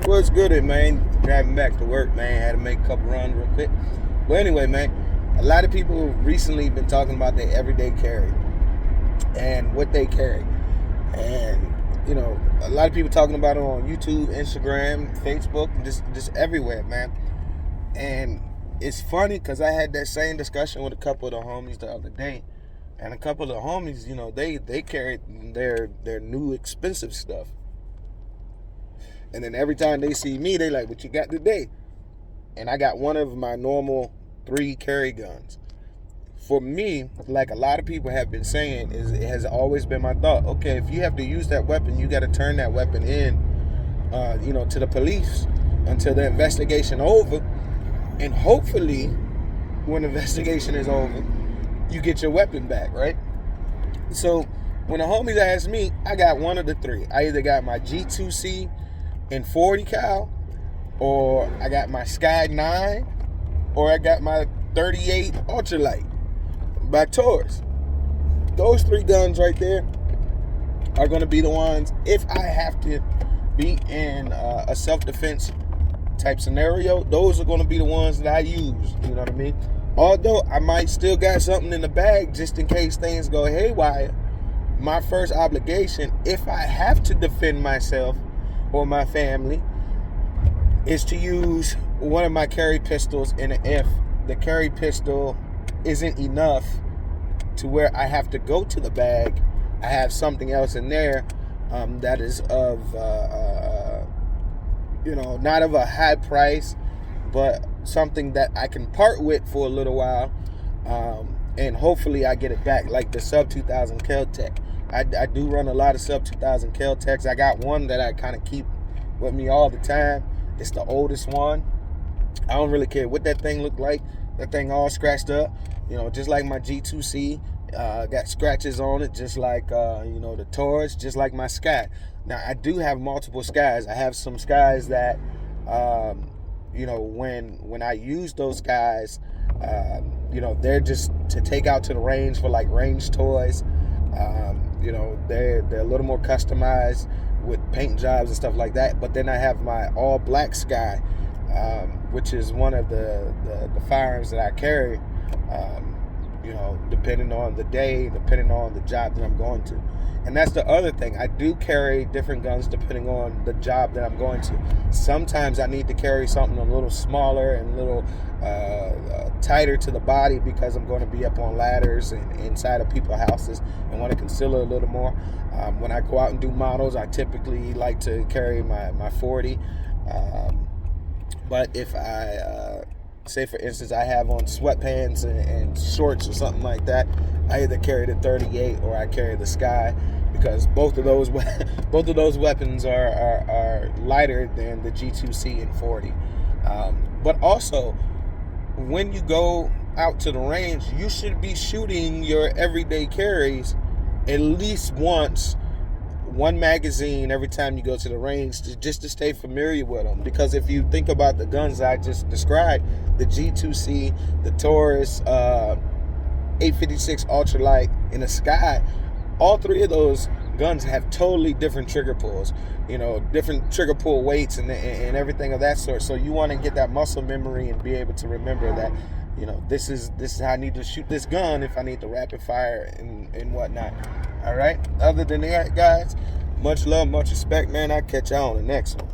What's good, man? Driving back to work, man. Had to make a couple runs real quick. But anyway, man, a lot of people recently been talking about their everyday carry and what they carry. And, a lot of people talking about it on YouTube, Instagram, Facebook, just everywhere, man. And it's funny because I had that same discussion with a couple of the homies the other day. And a couple of the homies, they carried their new expensive stuff. And then every time they see me, they like, what you got today? And I got one of my normal 3 carry guns. For me, like a lot of people have been saying, it has always been my thought, okay, if you have to use that weapon, you got to turn that weapon in, to the police until the investigation over. And hopefully, when the investigation is over, you get your weapon back, right? So when the homies asked me, I got one of the 3. I either got my G2C in 40 cal, or I got my Sky 9, or I got my 38 Ultralight by Taurus. Those 3 guns right there are going to be the ones, if I have to be in a self-defense type scenario, those are going to be the ones that I use, you know what I mean? Although I might still got something in the bag just in case things go haywire, my first obligation, if I have to defend myself or my family, is to use one of my carry pistols. And if the carry pistol isn't enough to where I have to go to the bag, I have something else in there that is of not of a high price, but something that I can part with for a little while, and hopefully I get it back, like the sub 2000 Kel-Tec. I do run a lot of sub 2000 Kel-Tecs. I got one that I kind of keep with me all the time. It's the oldest one. I don't really care what that thing look like. That thing all scratched up, just like my G2C. Got scratches on it, just like the Taurus, just like my Sky. Now I do have multiple Skies. I have some Skies that when I use those Skies, they're just to take out to the range for like range toys. They're a little more customized with paint jobs and stuff like that. But then I have my all black Sky, which is one of the firearms that I carry, depending on the day, depending on the job that I'm going to. And that's the other thing. I do carry different guns depending on the job that I'm going to. Sometimes I need to carry something a little smaller and a little tighter to the body because I'm going to be up on ladders and inside of people's houses and want to conceal it a little more. When I go out and do models, I typically like to carry my 40. But if I, say for instance, I have on sweatpants and shorts or something like that, I either carry the 38 or I carry the Sky, because both of those weapons are lighter than the G2C and 40. But also, when you go out to the range, you should be shooting your everyday carries at least once, one magazine every time you go to the range, just to stay familiar with them. Because if you think about the guns I just described, the G2C, the Taurus, 856 Ultralight, and the Sky, all 3 of those guns have totally different trigger pulls, different trigger pull weights and everything of that sort. So you want to get that muscle memory and be able to remember that, this is how I need to shoot this gun if I need to rapid fire and whatnot. All right. Other than that, guys, much love, much respect, man. I'll catch y'all on the next one.